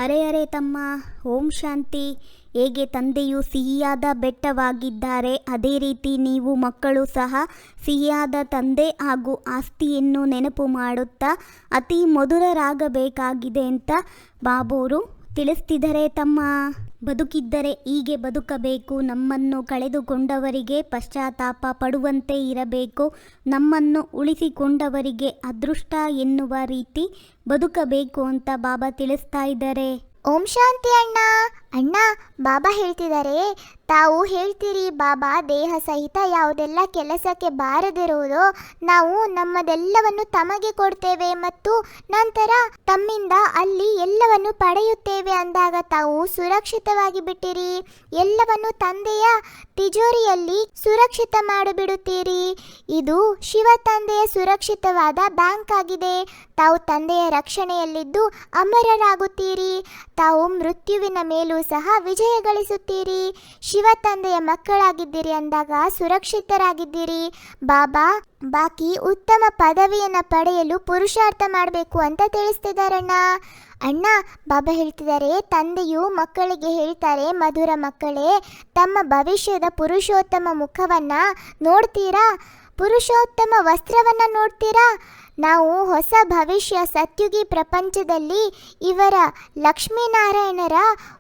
ಅರೆ ಅರೆ ತಮ್ಮ, ಓಂ ಶಾಂತಿ. ಹೇಗೆ ತಂದೆಯು ಸಿಹಿಯಾದ ಬೆಟ್ಟವಾಗಿದ್ದಾರೆ, ಅದೇ ರೀತಿ ನೀವು ಮಕ್ಕಳು ಸಹ ಸಿಹಿಯಾದ ತಂದೆ ಹಾಗೂ ಆಸ್ತಿಯನ್ನು ನೆನಪು ಮಾಡುತ್ತಾ ಅತಿ ಮಧುರರಾಗಬೇಕಾಗಿದೆ ಅಂತ ಬಾಬೋರು ತಿಳಿಸ್ತಿದ್ದಾರೆ ತಮ್ಮ. ಬದುಕಿದ್ದರೆ ಹೀಗೆ ಬದುಕಬೇಕು, ನಮ್ಮನ್ನು ಕಳೆದುಕೊಂಡವರಿಗೆ ಪಶ್ಚಾತ್ತಾಪ ಪಡುವಂತೆ ಇರಬೇಕು, ನಮ್ಮನ್ನು ಉಳಿಸಿಕೊಂಡವರಿಗೆ ಅದೃಷ್ಟ ಎನ್ನುವ ರೀತಿ ಬದುಕಬೇಕು ಅಂತ ಬಾಬಾ ತಿಳಿಸ್ತಾ ಇದ್ದಾರೆ. ಓಂ ಶಾಂತಿ ಅಣ್ಣ. ಅಣ್ಣ, ಬಾಬಾ ಹೇಳ್ತಿದ್ದಾರೆ, ತಾವು ಹೇಳ್ತೀರಿ ಬಾಬಾ ದೇಹ ಸಹಿತ ಯಾವುದೆಲ್ಲ ಕೆಲಸಕ್ಕೆ ಬಾರದಿರುವುದೋ ನಾವು ನಮ್ಮದೆಲ್ಲವನ್ನು ತಮಗೆ ಕೊಡ್ತೇವೆ ಮತ್ತು ನಂತರ ತಮ್ಮಿಂದ ಅಲ್ಲಿ ಎಲ್ಲವನ್ನು ಪಡೆಯುತ್ತೇವೆ ಅಂದಾಗ ತಾವು ಸುರಕ್ಷಿತವಾಗಿ ಬಿಟ್ಟಿರಿ. ಎಲ್ಲವನ್ನು ತಂದೆಯ ತಿಜೋರಿಯಲ್ಲಿ ಸುರಕ್ಷಿತ ಮಾಡಿಬಿಡುತ್ತೀರಿ. ಇದು ಶಿವ ತಂದೆಯ ಸುರಕ್ಷಿತವಾದ ಬ್ಯಾಂಕ್ ಆಗಿದೆ. ತಾವು ತಂದೆಯ ರಕ್ಷಣೆಯಲ್ಲಿದ್ದು ಅಮರರಾಗುತ್ತೀರಿ. ತಾವು ಮೃತ್ಯುವಿನ ಮೇಲೂ ಸಹ ವಿಜಯ ಗಳಿಸುತ್ತೀರಿ. ಶಿವ ತಂದೆಯ ಮಕ್ಕಳಾಗಿದ್ದೀರಿ ಅಂದಾಗ ಸುರಕ್ಷಿತರಾಗಿದ್ದೀರಿ. ಬಾಬಾ ಬಾಕಿ ಉತ್ತಮ ಪದವಿಯನ್ನು ಪಡೆಯಲು ಪುರುಷಾರ್ಥ ಮಾಡಬೇಕು ಅಂತ ತಿಳಿಸ್ತಿದ್ದಾರಣ್ಣ. ಅಣ್ಣ, ಬಾಬಾ ಹೇಳ್ತಿದ್ದಾರೆ, ತಂದೆಯು ಮಕ್ಕಳಿಗೆ ಹೇಳ್ತಾರೆ, ಮಧುರ ಮಕ್ಕಳೇ, ತಮ್ಮ ಭವಿಷ್ಯದ ಪುರುಷೋತ್ತಮ ಮುಖವನ್ನು ನೋಡ್ತೀರಾ, ಪುರುಷೋತ್ತಮ ವಸ್ತ್ರವನ್ನು ನೋಡ್ತೀರಾ. ನಾವು ಹೊಸ ಭವಿಷ್ಯ ಸತ್ಯುಗಿ ಪ್ರಪಂಚದಲ್ಲಿ ಇವರ ಲಕ್ಷ್ಮೀನಾರಾಯಣರ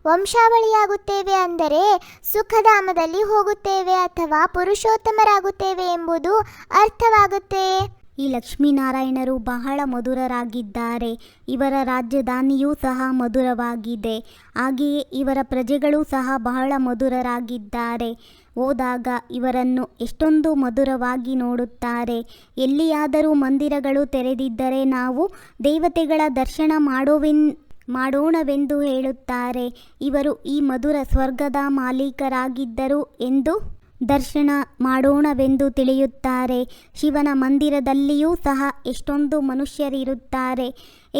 ವಂಶಾವಳಿಯಾಗುತ್ತೇವೆ, ಅಂದರೆ ಸುಖಧಾಮದಲ್ಲಿ ಹೋಗುತ್ತೇವೆ ಅಥವಾ ಪುರುಷೋತ್ತಮರಾಗುತ್ತೇವೆ ಎಂಬುದು ಅರ್ಥವಾಗುತ್ತೆ. ಈ ಲಕ್ಷ್ಮೀನಾರಾಯಣರು ಬಹಳ ಮಧುರರಾಗಿದ್ದಾರೆ. ಇವರ ರಾಜಧಾನಿಯೂ ಸಹ ಮಧುರವಾಗಿದೆ. ಹಾಗೆಯೇ ಇವರ ಪ್ರಜೆಗಳೂ ಸಹ ಬಹಳ ಮಧುರರಾಗಿದ್ದಾರೆ. ಹೋದಾಗ ಇವರನ್ನು ಎಷ್ಟೊಂದು ಮಧುರವಾಗಿ ನೋಡುತ್ತಾರೆ. ಎಲ್ಲಿಯಾದರೂ ಮಂದಿರಗಳು ತೆರೆದಿದ್ದರೆ ನಾವು ದೇವತೆಗಳ ದರ್ಶನ ಮಾಡೋಣವೆಂದು ಹೇಳುತ್ತಾರೆ. ಇವರು ಈ ಮಧುರ ಸ್ವರ್ಗದ ಮಾಲೀಕರಾಗಿದ್ದರು ಎಂದು ದರ್ಶನ ಮಾಡೋಣವೆಂದು ತಿಳಿಯುತ್ತಾರೆ. ಶಿವನ ಮಂದಿರದಲ್ಲಿಯೂ ಸಹ ಎಷ್ಟೊಂದು ಮನುಷ್ಯರಿರುತ್ತಾರೆ,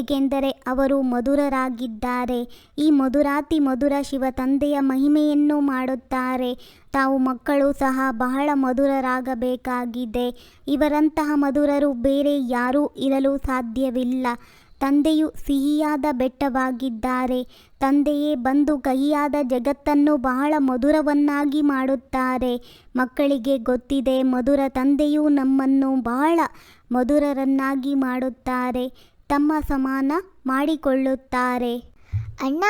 ಏಕೆಂದರೆ ಅವರು ಮಧುರರಾಗಿದ್ದಾರೆ. ಈ ಮಧುರಾತಿ ಮಧುರ ಶಿವ ತಂದೆಯ ಮಹಿಮೆಯನ್ನು ಮಾಡುತ್ತಾರೆ. ತಾವು ಮಕ್ಕಳು ಸಹ ಬಹಳ ಮಧುರರಾಗಬೇಕಾಗಿದೆ. ಇವರಂತಹ ಮಧುರರು ಬೇರೆ ಯಾರೂ ಇರಲು ಸಾಧ್ಯವಿಲ್ಲ. ತಂದೆಯು ಸಿಹಿಯಾದ ಬೆಟ್ಟವಾಗಿದ್ದಾರೆ. ತಂದೆಯೇ ಬಂದು ಕಹಿಯಾದ ಜಗತ್ತನ್ನು ಬಹಳ ಮಧುರವನ್ನಾಗಿ ಮಾಡುತ್ತಾರೆ. ಮಕ್ಕಳಿಗೆ ಗೊತ್ತಿದೆ, ಮಧುರ ತಂದೆಯು ನಮ್ಮನ್ನು ಬಹಳ ಮಧುರರನ್ನಾಗಿ ಮಾಡುತ್ತಾರೆ, ತಮ್ಮ ಸಮಾನ ಮಾಡಿಕೊಳ್ಳುತ್ತಾರೆ. ಅಣ್ಣ,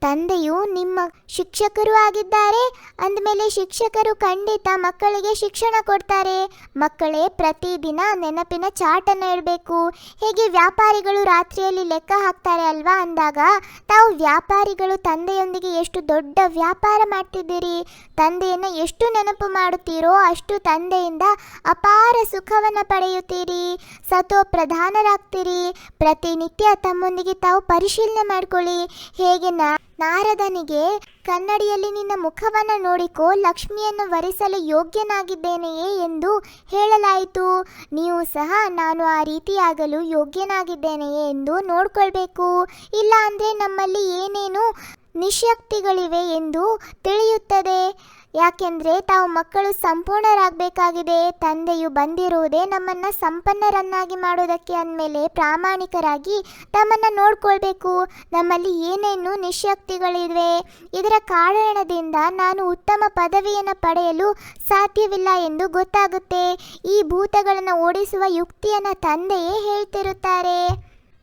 ತಂದೆಯು ನಿಮ್ಮ ಶಿಕ್ಷಕರು ಆಗಿದ್ದಾರೆ ಅಂದಮೇಲೆ ಶಿಕ್ಷಕರು ಖಂಡಿತ ಮಕ್ಕಳಿಗೆ ಶಿಕ್ಷಣ ಕೊಡ್ತಾರೆ. ಮಕ್ಕಳೇ ಪ್ರತಿದಿನ ನೆನಪಿನ ಚಾಟನ್ನು ಇಡಬೇಕು. ಹೇಗೆ ವ್ಯಾಪಾರಿಗಳು ರಾತ್ರಿಯಲ್ಲಿ ಲೆಕ್ಕ ಹಾಕ್ತಾರೆ ಅಲ್ವಾ, ಅಂದಾಗ ತಾವು ವ್ಯಾಪಾರಿಗಳು ತಂದೆಯೊಂದಿಗೆ ಎಷ್ಟು ದೊಡ್ಡ ವ್ಯಾಪಾರ ಮಾಡ್ತಿದ್ದೀರಿ, ತಂದೆಯನ್ನು ಎಷ್ಟು ನೆನಪು ಮಾಡುತ್ತೀರೋ ಅಷ್ಟು ತಂದೆಯಿಂದ ಅಪಾರ ಸುಖವನ್ನು ಪಡೆಯುತ್ತೀರಿ, ಸತೋ ಪ್ರಧಾನರಾಗ್ತೀರಿ. ಪ್ರತಿನಿತ್ಯ ತಮ್ಮೊಂದಿಗೆ ತಾವು ಪರಿಶೀಲನೆ ಮಾಡಿಕೊಳ್ಳಿ. ಹೇಗೆ ನಾರದನಿಗೆ ಕನ್ನಡಿಯಲ್ಲಿ ನಿನ್ನ ಮುಖವನ್ನು ನೋಡಿಕೋ, ಲಕ್ಷ್ಮಿಯನ್ನು ವರಿಸಲು ಯೋಗ್ಯನಾಗಿದ್ದೇನೆಯೇ ಎಂದು ಹೇಳಲಾಯಿತು. ನೀವು ಸಹ ನಾನು ಆ ರೀತಿಯಾಗಲು ಯೋಗ್ಯನಾಗಿದ್ದೇನೆಯೇ ಎಂದು ನೋಡ್ಕೊಳ್ಬೇಕು. ಇಲ್ಲ ಅಂದರೆ ನಮ್ಮಲ್ಲಿ ಏನೇನು ನಿಶಕ್ತಿಗಳಿವೆ ಎಂದು ತಿಳಿಯುತ್ತದೆ. ಯಾಕೆಂದರೆ ತಾವು ಮಕ್ಕಳು ಸಂಪೂರ್ಣರಾಗಬೇಕಾಗಿದೆ. ತಂದೆಯು ಬಂದಿರುವುದೇ ನಮ್ಮನ್ನು ಸಂಪನ್ನರನ್ನಾಗಿ ಮಾಡೋದಕ್ಕೆ. ಅಂದಮೇಲೆ ಪ್ರಾಮಾಣಿಕರಾಗಿ ತಮ್ಮನ್ನು ನೋಡ್ಕೊಳ್ಬೇಕು. ನಮ್ಮಲ್ಲಿ ಏನೇನು ನಿಶಕ್ತಿಗಳಿವೆ, ಇದರ ಕಾರಣದಿಂದ ನಾನು ಉತ್ತಮ ಪದವಿಯನ್ನು ಪಡೆಯಲು ಸಾಧ್ಯವಿಲ್ಲ ಎಂದು ಗೊತ್ತಾಗುತ್ತೆ. ಈ ಭೂತಗಳನ್ನು ಓಡಿಸುವ ಯುಕ್ತಿಯನ್ನು ತಂದೆಯೇ ಹೇಳ್ತಿರುತ್ತಾರೆ.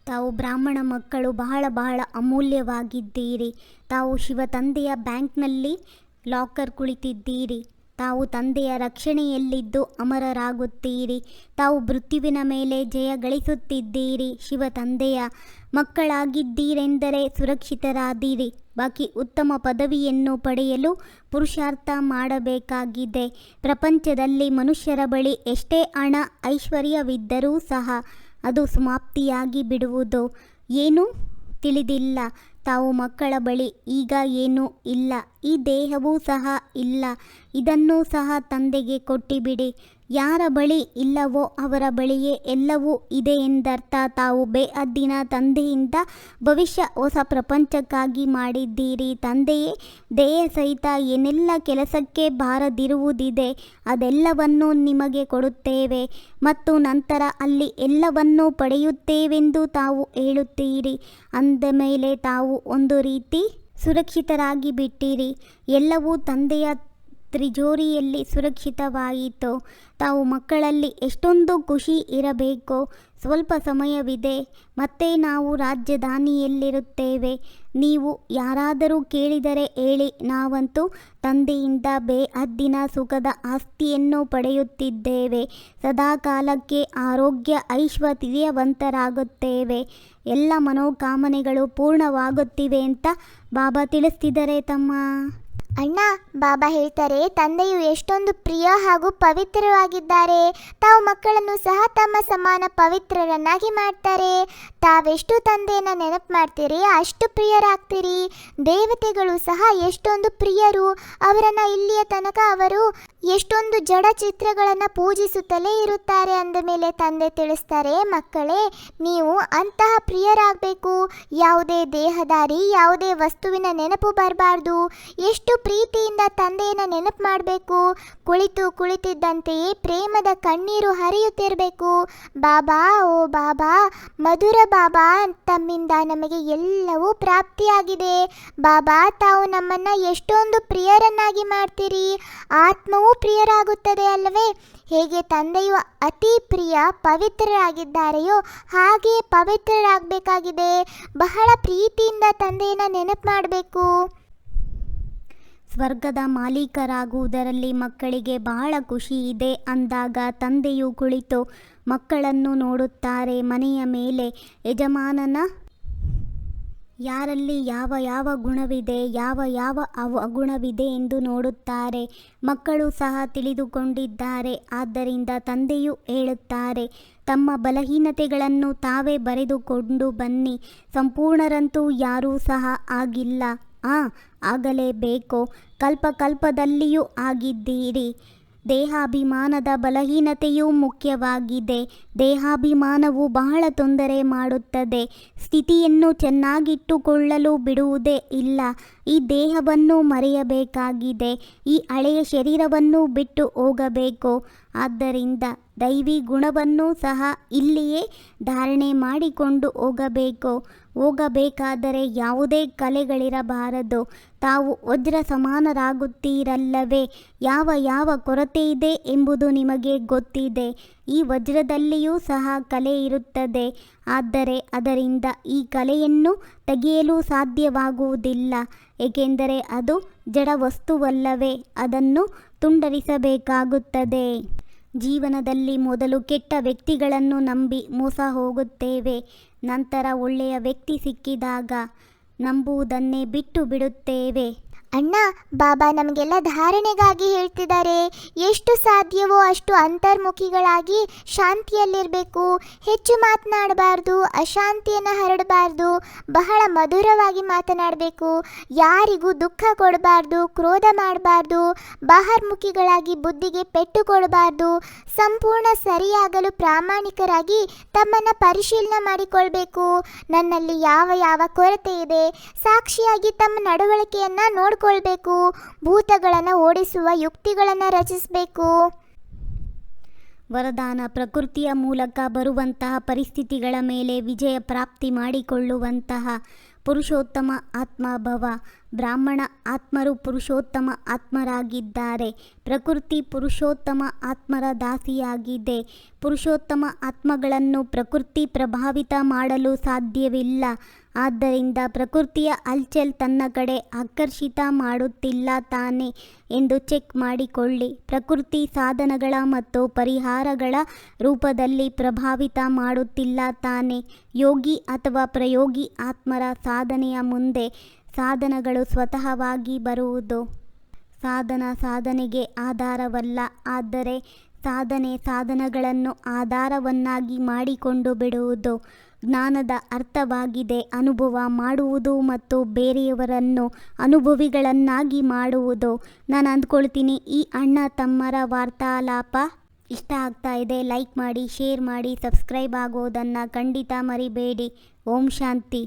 ತಾವು ಬ್ರಾಹ್ಮಣ ಮಕ್ಕಳು ಬಹಳ ಬಹಳ ಅಮೂಲ್ಯವಾಗಿದ್ದೀರಿ. ತಾವು ಶಿವ ತಂದೆಯ ಬ್ಯಾಂಕ್ನಲ್ಲಿ ಲಾಕರ್ ಕುಳಿತಿದ್ದೀರಿ. ತಾವು ತಂದೆಯ ರಕ್ಷಣೆಯಲ್ಲಿದ್ದು ಅಮರರಾಗುತ್ತೀರಿ. ತಾವು ಮೃತ್ಯುವಿನ ಮೇಲೆ ಜಯ ಗಳಿಸುತ್ತಿದ್ದೀರಿ. ಶಿವ ತಂದೆಯ ಮಕ್ಕಳಾಗಿದ್ದೀರೆಂದರೆ ಸುರಕ್ಷಿತರಾದಿರಿ. ಬಾಕಿ ಉತ್ತಮ ಪದವಿಯನ್ನು ಪಡೆಯಲು ಪುರುಷಾರ್ಥ ಮಾಡಬೇಕಾಗಿದೆ. ಪ್ರಪಂಚದಲ್ಲಿ ಮನುಷ್ಯರ ಬಳಿ ಎಷ್ಟೇ ಹಣ ಐಶ್ವರ್ಯವಿದ್ದರೂ ಸಹ ಅದು ಸಮಾಪ್ತಿಯಾಗಿ ಬಿಡುವುದು. ಏನೂ ತಿಳಿದಿಲ್ಲ. ತಾವು ಮಕ್ಕಳ ಬಳಿ ಈಗ ಏನೂ ಇಲ್ಲ, ಈ ದೇಹವೂ ಸಹ ಇಲ್ಲ. ಇದನ್ನೂ ಸಹ ತಂದೆಗೆ ಕೊಟ್ಟಿಬಿಡಿ. ಯಾರ ಬಳಿ ಇಲ್ಲವೋ ಅವರ ಬಳಿಯೇ ಎಲ್ಲವೂ ಇದೆ ಎಂದರ್ಥ. ತಾವು ಬೇಅದ್ದಿನ ತಂದೆಯಿಂದ ಭವಿಷ್ಯ ಹೊಸ ಪ್ರಪಂಚಕ್ಕಾಗಿ ಮಾಡಿದ್ದೀರಿ. ತಂದೆಯೇ ದೇಹ ಸಹಿತ ಏನೆಲ್ಲ ಕೆಲಸಕ್ಕೆ ಬಾರದಿರುವುದಿದೆ ಅದೆಲ್ಲವನ್ನೂ ನಿಮಗೆ ಕೊಡುತ್ತೇವೆ ಮತ್ತು ನಂತರ ಅಲ್ಲಿ ಎಲ್ಲವನ್ನೂ ಪಡೆಯುತ್ತೇವೆಂದು ತಾವು ಹೇಳುತ್ತೀರಿ. ಅಂದ ಮೇಲೆ ತಾವು ಒಂದು ರೀತಿ ಸುರಕ್ಷಿತರಾಗಿ ಬಿಟ್ಟಿರಿ. ಎಲ್ಲವೂ ತಂದೆಯ ತ್ರಿಜೋರಿಯಲ್ಲಿ ಸುರಕ್ಷಿತವಾಯಿತು. ತಾವು ಮಕ್ಕಳಲ್ಲಿ ಎಷ್ಟೊಂದು ಖುಷಿ ಇರಬೇಕು. ಸ್ವಲ್ಪ ಸಮಯವಿದೆ, ಮತ್ತೆ ನಾವು ರಾಜಧಾನಿಯಲ್ಲಿರುತ್ತೇವೆ. ನೀವು ಯಾರಾದರೂ ಕೇಳಿದರೆ ಹೇಳಿ, ನಾವಂತೂ ತಂದೆಯಿಂದ ಬೇಅದ್ದಿನ ಸುಖದ ಆಸ್ತಿಯನ್ನು ಪಡೆಯುತ್ತಿದ್ದೇವೆ. ಸದಾಕಾಲಕ್ಕೆ ಆರೋಗ್ಯ ಐಶ್ವರ್ಯವಂತರಾಗುತ್ತೇವೆ. ಎಲ್ಲ ಮನೋಕಾಮನೆಗಳು ಪೂರ್ಣವಾಗುತ್ತಿವೆ ಅಂತ ಬಾಬಾ ತಿಳಿಸ್ತಿದ್ದಾರೆ ತಮ್ಮ. ಅಣ್ಣ, ಬಾಬಾ ಹೇಳ್ತಾರೆ ತಂದೆಯು ಎಷ್ಟೊಂದು ಪ್ರಿಯ ಹಾಗೂ ಪವಿತ್ರವಾಗಿದ್ದಾರೆ. ತಾವು ಮಕ್ಕಳನ್ನು ಸಹ ತಮ್ಮ ಸಮಾನ ಪವಿತ್ರರನ್ನಾಗಿ ಮಾಡ್ತಾರೆ. ತಾವೆಷ್ಟು ತಂದೆಯನ್ನು ನೆನಪು ಮಾಡ್ತೀರಿ ಅಷ್ಟು ಪ್ರಿಯರಾಗ್ತೀರಿ. ದೇವತೆಗಳು ಸಹ ಎಷ್ಟೊಂದು ಪ್ರಿಯರು. ಅವರನ್ನು ಇಲ್ಲಿಯ ತನಕ ಅವರು ಎಷ್ಟೊಂದು ಜಡ ಚಿತ್ರಗಳನ್ನು ಪೂಜಿಸುತ್ತಲೇ ಇರುತ್ತಾರೆ. ಅಂದ ಮೇಲೆ ತಂದೆ ತಿಳಿಸ್ತಾರೆ, ಮಕ್ಕಳೇ ನೀವು ಅಂತಹ ಪ್ರಿಯರಾಗಬೇಕು. ಯಾವುದೇ ದೇಹದಾರಿ ಯಾವುದೇ ವಸ್ತುವಿನ ನೆನಪು ಬರಬಾರ್ದು. ಎಷ್ಟು ಪ್ರೀತಿಯಿಂದ ತಂದೆಯನ್ನು ನೆನಪು ಮಾಡಬೇಕು. ಕುಳಿತಿದ್ದಂತೆಯೇ ಪ್ರೇಮದ ಕಣ್ಣೀರು ಹರಿಯುತ್ತಿರಬೇಕು. ಬಾಬಾ, ಓ ಬಾಬಾ, ಮಧುರ ಬಾಬಾ, ತಮ್ಮಿಂದ ನಮಗೆ ಎಲ್ಲವೂ ಪ್ರಾಪ್ತಿಯಾಗಿದೆ. ಬಾಬಾ, ತಾವು ನಮ್ಮನ್ನು ಎಷ್ಟೊಂದು ಪ್ರಿಯರನ್ನಾಗಿ ಮಾಡ್ತೀರಿ. ಆತ್ಮವೂ ಪ್ರಿಯರಾಗುತ್ತದೆ ಅಲ್ಲವೇ? ಹೇಗೆ ತಂದೆಯು ಅತಿ ಪ್ರಿಯ ಪವಿತ್ರರಾಗಿದ್ದಾರೆಯೋ ಹಾಗೆಯೇ ಪವಿತ್ರರಾಗಬೇಕಾಗಿದೆ. ಬಹಳ ಪ್ರೀತಿಯಿಂದ ತಂದೆಯನ್ನು ನೆನಪು ಮಾಡಬೇಕು. ಸ್ವರ್ಗದ ಮಾಲೀಕರಾಗುವುದರಲ್ಲಿ ಮಕ್ಕಳಿಗೆ ಬಹಳ ಖುಷಿ ಇದೆ ಅಂದಾಗ ತಂದೆಯು ಕುಳಿತು ಮಕ್ಕಳನ್ನು ನೋಡುತ್ತಾರೆ. ಮನೆಯ ಮೇಲೆ ಯಜಮಾನನ ಯಾರಲ್ಲಿ ಯಾವ ಯಾವ ಗುಣವಿದೆ, ಯಾವ ಯಾವ ಅವಗುಣವಿದೆ ಎಂದು ನೋಡುತ್ತಾರೆ. ಮಕ್ಕಳು ಸಹ ತಿಳಿದುಕೊಂಡಿದ್ದಾರೆ. ಆದ್ದರಿಂದ ತಂದೆಯು ಹೇಳುತ್ತಾರೆ, ತಮ್ಮ ಬಲಹೀನತೆಗಳನ್ನು ತಾವೇ ಬರೆದುಕೊಂಡು ಬನ್ನಿ. ಸಂಪೂರ್ಣರಂತೂ ಯಾರೂ ಸಹ ಆಗಿಲ್ಲ, ಆಗಲೇಬೇಕು. ಕಲ್ಪದಲ್ಲಿಯೂ ಆಗಿದ್ದೀರಿ. ದೇಹಾಭಿಮಾನದ ಬಲಹೀನತೆಯೂ ಮುಖ್ಯವಾಗಿದೆ. ದೇಹಾಭಿಮಾನವು ಬಹಳ ತೊಂದರೆ ಮಾಡುತ್ತದೆ. ಸ್ಥಿತಿಯನ್ನು ಚೆನ್ನಾಗಿಟ್ಟುಕೊಳ್ಳಲು ಬಿಡುವುದೇ ಇಲ್ಲ. ಈ ದೇಹವನ್ನು ಮರೆಯಬೇಕಾಗಿದೆ. ಈ ಹಳೆಯ ಶರೀರವನ್ನು ಬಿಟ್ಟು ಹೋಗಬೇಕು. ಆದ್ದರಿಂದ ದೈವಿ ಗುಣವನ್ನು ಸಹ ಇಲ್ಲಿಯೇ ಧಾರಣೆ ಮಾಡಿಕೊಂಡು ಹೋಗಬೇಕಾದರೆ ಯಾವುದೇ ಕಲೆಗಳಿರಬಾರದು. ತಾವು ವಜ್ರ ಸಮಾನರಾಗುತ್ತೀರಲ್ಲವೇ? ಯಾವ ಯಾವ ಕೊರತೆ ಇದೆ ಎಂಬುದು ನಿಮಗೆ ಗೊತ್ತಿದೆ. ಈ ವಜ್ರದಲ್ಲಿಯೂ ಸಹ ಕಲೆ ಇರುತ್ತದೆ. ಆದರೆ ಅದರಿಂದ ಈ ಕಲೆಯನ್ನು ತೆಗೆಯಲು ಸಾಧ್ಯವಾಗುವುದಿಲ್ಲ. ಏಕೆಂದರೆ ಅದು ಜಡ ವಸ್ತುವಲ್ಲವೇ? ಅದನ್ನು ತುಂಡರಿಸಬೇಕಾಗುತ್ತದೆ. ಜೀವನದಲ್ಲಿ ಮೊದಲು ಕೆಟ್ಟ ವ್ಯಕ್ತಿಗಳನ್ನು ನಂಬಿ ಮೋಸ ಹೋಗುತ್ತೇವೆ. ನಂತರ ಒಳ್ಳೆಯ ವ್ಯಕ್ತಿ ಸಿಕ್ಕಿದಾಗ ನಂಬುವುದನ್ನೇ ಬಿಟ್ಟು ಬಿಡುತ್ತೇವೆ. ಅಣ್ಣ, ಬಾಬಾ ನಮಗೆಲ್ಲ ಧಾರಣೆಗಾಗಿ ಹೇಳ್ತಿದ್ದಾರೆ. ಎಷ್ಟು ಸಾಧ್ಯವೋ ಅಷ್ಟು ಅಂತರ್ಮುಖಿಗಳಾಗಿ ಶಾಂತಿಯಲ್ಲಿರಬೇಕು. ಹೆಚ್ಚು ಮಾತನಾಡಬಾರ್ದು, ಅಶಾಂತಿಯನ್ನು ಹರಡಬಾರ್ದು. ಬಹಳ ಮಧುರವಾಗಿ ಮಾತನಾಡಬೇಕು. ಯಾರಿಗೂ ದುಃಖ ಕೊಡಬಾರ್ದು, ಕ್ರೋಧ ಮಾಡಬಾರ್ದು. ಬಹಿರ್ಮುಖಿಗಳಾಗಿ ಬುದ್ಧಿಗೆ ಪೆಟ್ಟು ಕೊಡಬಾರ್ದು. ಸಂಪೂರ್ಣ ಸರಿಯಾಗಲು ಪ್ರಾಮಾಣಿಕರಾಗಿ ತಮ್ಮನ್ನು ಪರಿಶೀಲನೆ ಮಾಡಿಕೊಳ್ಬೇಕು. ನನ್ನಲ್ಲಿ ಯಾವ ಯಾವ ಕೊರತೆ ಇದೆ, ಸಾಕ್ಷಿಯಾಗಿ ತಮ್ಮ ನಡವಳಿಕೆಯನ್ನು ನೋಡ್ಕೊಳ್ಬೇಕು. ಭೂತಗಳನ್ನು ಓಡಿಸುವ ಯುಕ್ತಿಗಳನ್ನು ರಚಿಸಬೇಕು. ವರದಾನ: ಪ್ರಕೃತಿಯ ಮೂಲಕ ಬರುವಂತಹ ಪರಿಸ್ಥಿತಿಗಳ ಮೇಲೆ ವಿಜಯ ಪ್ರಾಪ್ತಿ ಮಾಡಿಕೊಳ್ಳುವಂತಹ ಪುರುಷೋತ್ತಮ ಆತ್ಮಭವ. ಬ್ರಾಹ್ಮಣ ಆತ್ಮರು ಪುರುಷೋತ್ತಮ ಆತ್ಮರಾಗಿದ್ದಾರೆ. ಪ್ರಕೃತಿ ಪುರುಷೋತ್ತಮ ಆತ್ಮರ ದಾಸಿಯಾಗಿದೆ. ಪುರುಷೋತ್ತಮ ಆತ್ಮಗಳನ್ನು ಪ್ರಕೃತಿ ಪ್ರಭಾವಿತ ಮಾಡಲು ಸಾಧ್ಯವಿಲ್ಲ. ಆದ್ದರಿಂದ ಪ್ರಕೃತಿಯ ಹಲ್ಚಲ್ ತನ್ನ ಕಡೆ ಆಕರ್ಷಿತ ಮಾಡುತ್ತಿಲ್ಲ ತಾನೆ ಎಂದು ಚೆಕ್ ಮಾಡಿಕೊಳ್ಳಿ. ಪ್ರಕೃತಿ ಸಾಧನಗಳ ಮತ್ತು ಪರಿಹಾರಗಳ ರೂಪದಲ್ಲಿ ಪ್ರಭಾವಿತ ಮಾಡುತ್ತಿಲ್ಲ ತಾನೆ. ಯೋಗಿ ಅಥವಾ ಪ್ರಯೋಗಿ ಆತ್ಮರ ಸಾಧನೆಯ ಮುಂದೆ ಸಾಧನಗಳು ಸ್ವತಃವಾಗಿ ಬರುವುದು. ಸಾಧನೆಗೆ ಆಧಾರವಲ್ಲ, ಆದರೆ ಸಾಧನೆಗಳನ್ನು ಆಧಾರವನ್ನಾಗಿ ಮಾಡಿಕೊಂಡು ಬಿಡುವುದು. ಜ್ಞಾನದ ಅರ್ಥವಾಗಿದೆ. ಅನುಭವ ಮಾಡುವುದು ಮತ್ತು ಬೇರೆಯವರನ್ನು ಅನುಭವಿಗಳನ್ನಾಗಿ ಮಾಡುವುದು. ನಾನು ಅಂದ್ಕೊಳ್ತೀನಿ ಈ ಅಣ್ಣ ತಮ್ಮರ ವಾರ್ತಾಲಾಪ ಇಷ್ಟ ಆಗ್ತಾ ಇದೆ. ಲೈಕ್ ಮಾಡಿ, ಶೇರ್ ಮಾಡಿ, ಸಬ್ಸ್ಕ್ರೈಬ್ ಆಗೋದನ್ನು ಖಂಡಿತ ಮರಿಬೇಡಿ. ಓಂ ಶಾಂತಿ.